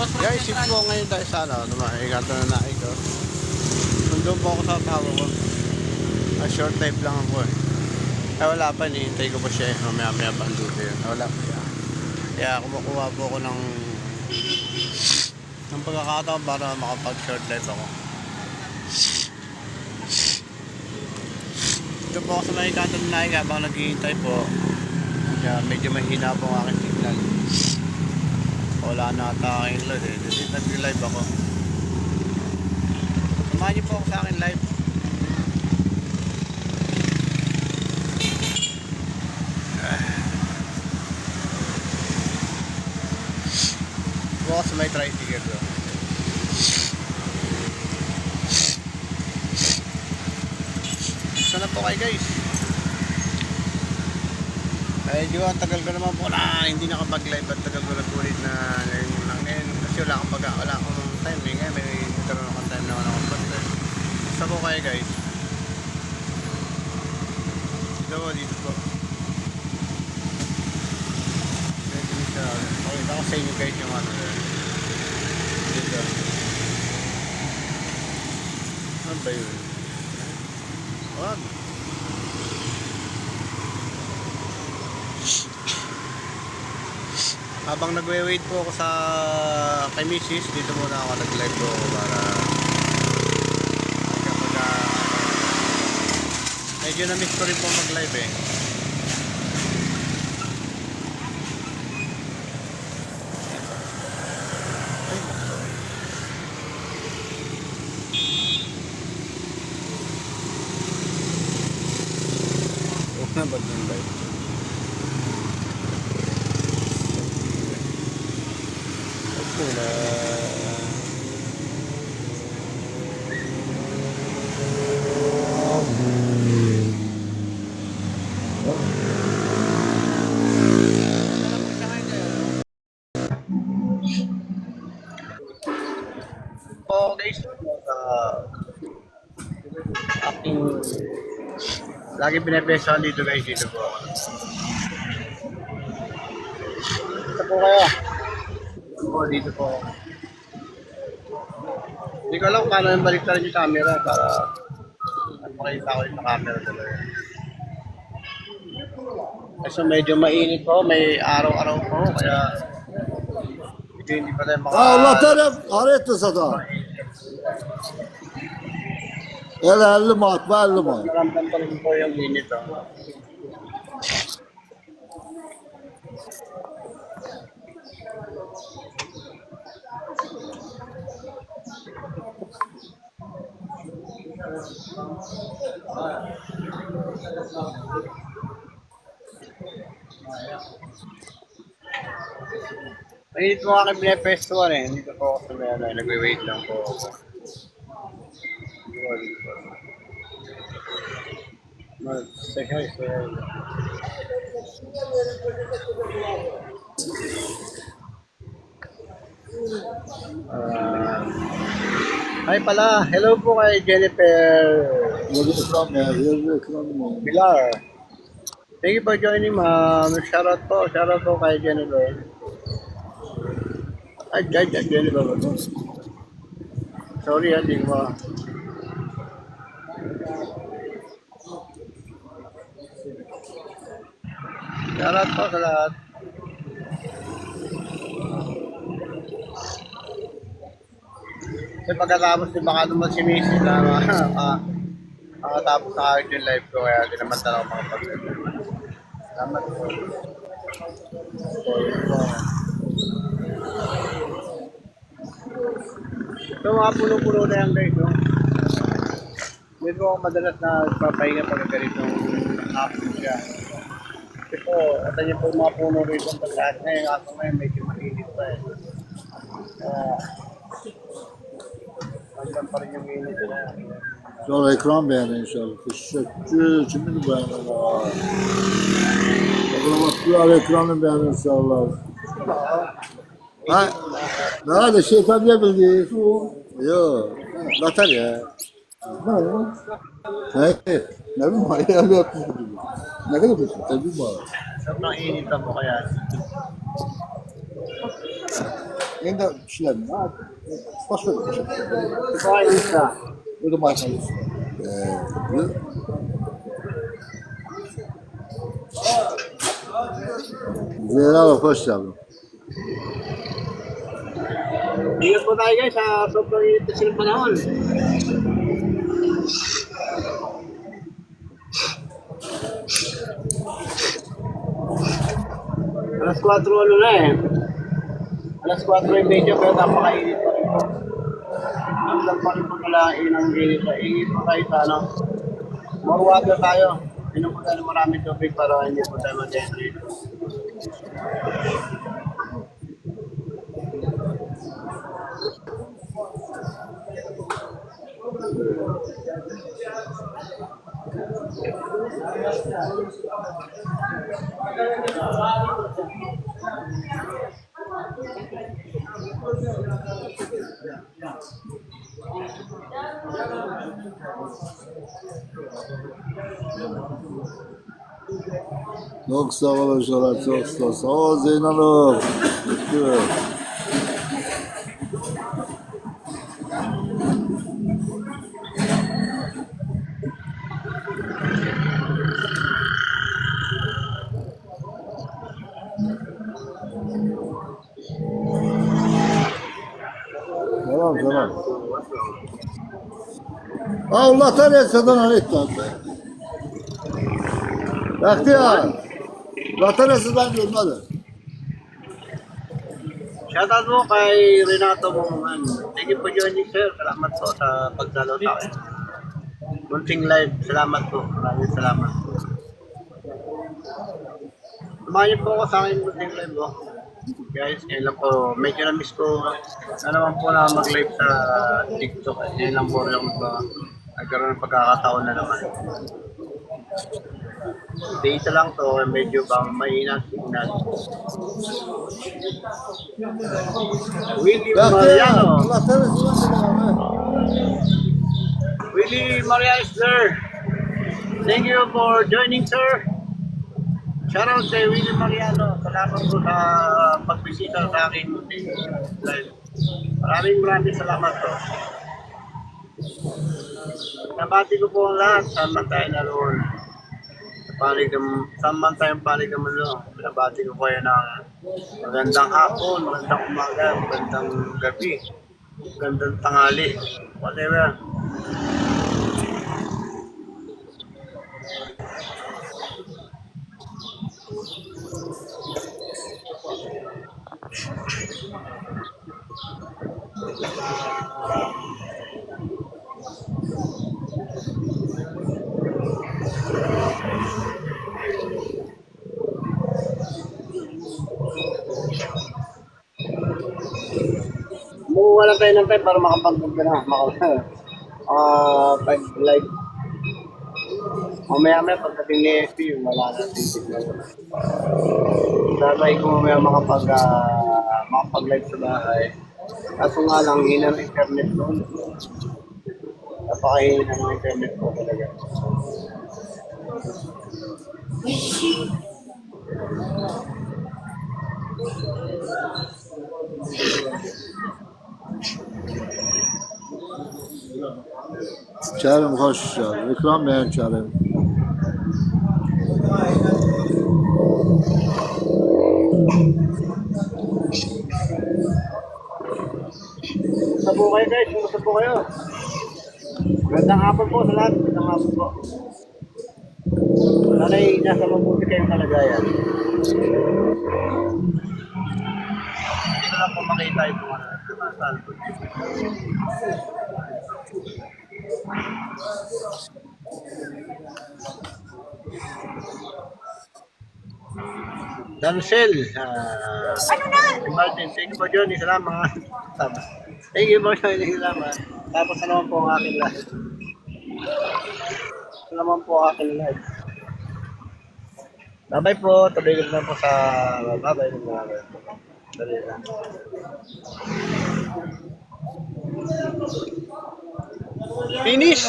Guys, ship ko ngayon tayo sa ano, ikato na naik ko. Nandun po ako sa tawa ko. Short type lang ako eh. Ay wala pa, hinihintay ko pa siya eh. Mamaya pa ang duty yun. Wala pa siya. Kaya kumukuha po ako ng pagkakataon para makapag short type ako. Ito po ako sa may ikato na naik habang naghihintay po. Kaya medyo mahina po ang aking signal. Wala na ata aking load eh. Dito nag-live ako. Samahan niyo po ako sa akin live. Ito ako sa may tricycle bro. Sana po kayo guys. Medyo ang tagal ko naman po na hindi nakapag-live at tagal ko nag-ulit na ngayon kasi wala akong time eh. Ngayon may nagkaroon akong time na akong pag-live. Basta po kayo guys. Dito po. Pakita ko sa inyo guys yung ano dito. Ano ba yun? Wag. Habang nagwe-wait po ako sa kay Mrs. Dito muna ako nag-live po ako para medyo na-miss ko rin po mag-live eh. Huwag na ba yung live? Muna okay aking lagi pinapesahan dito guys dito po dito po hindi ko alam paano yung baliktaran yung camera para makita ko yung camera talaga kasi medyo mainit po may araw-araw po kaya hindi pa tayo Allah taraf aret sada. Ela 50 mat, 50 mat. ramdam pa rin po yung init Mainit mo aking pinapestuan eh. Dito po ako sa may ano, nagwe-wait lang po ako. Say hi, say hi. Hi pala, hello po kay Jennifer Pilar. Thank you for joining ma'am. Shoutout po kay Jennifer. Ay, Jennifer ba to? Sorry hindi ko ma... Shoutout po sa lahat. Kasi pagkatapos din baka naman si Mrs. na makatapos na kahit yung live ko kaya di naman talaga makapag-live. Salamat po. So mga puno-puno na yan guys. No? Dito ako madalas na papahinga pag ganitong hapon siya. Kasi po, ito niyo po mga puno rito ang paglahat ngayon. Ako ngayon medyo mainit pa eh. Hanggang pa rin yung init na. Sonra ekran beğenin inşallah. Teşekkür. Kimin beğenin? Bakın ekranı beğenin inşallah. Ha? Nerede şeytan diye bildi? Yok. Batar ya. Ne? Ne bileyim ayağı yapmış gibi. Ne kadar kötü? Tabii mi? Sobrang init po kaya. Ainda işler mi? Ha, başka bir şey. Ito ay isa. Bu da makinesi. Zehra bak hoş geldin. Ingat po tayo guys sa sobrang init kasi ng panahon. Alas 4 ano na eh. Alas 4 yung medyo pero napakainit pa rin po. Hanggang pa rin po nalain ang init. Init po tayo sa ano. More water tayo. Inom po tayo ng maraming tubig para hindi po tayo mag-dehydrate. Çok sağ ol hocalar, çok sağ ol. Sağ ol Zeynep Hanım. Teşekkür. Selam selam. Allah'tan etsen aleyküm. Bahtiyar. Vatan eseden görmedi. Shoutout mo kay Renato Bungan. Thank you for joining sir. Salamat po sa pagdalaw sa akin. Munting live. Salamat po. Maraming salamat po. Tumayo po ako sa akin munting live po. Guys, ngayon lang po. Medyo na-miss ko na naman po na mag-live sa TikTok. Ngayon lang po lang ba nagkaroon ng pagkakataon na naman. Data lang to, medyo bang mahina signal. Willie Bahtiyar. Mariano. Allah'tan eseden görmedi. Willie Mariano is there. Thank you for joining, sir. Shout out kay Willie Mariano. Salamat po sa pagbisita sa akin live. Maraming salamat po. Nabati ko po ang lahat. Saan man tayo naroon. Saan man tayong panig ng mundo. Nabati ko kayo ng magandang hapon, magandang umaga, magandang gabi, magandang tanghali. Whatever. Kumuha lang tayo ng time para pag-live. Mamaya pagdating ni FP, wala na signal. Sabay ko mamaya makapag-live sa bahay. Kaso nga lang, hina ng internet doon. Napakahina ng internet ko talaga. Kerim hoş geldin. İkram beğen Kerim. Kumusta po kayo guys? Kumusta po kayo? Magandang hapon po sa lahat. Magandang hapon po. Sana'y nasa mabuti kayong kalagayan. Hindi ko lang po makita ito. Dancel, Martin, thank you po Johnny, salamat. Thank you po Johnny, salamat. Tapos na naman po ang aking live. Ito naman po ang aking live. Bye-bye po, tuloy ko na po sa bye-bye. Dali lang. Finish!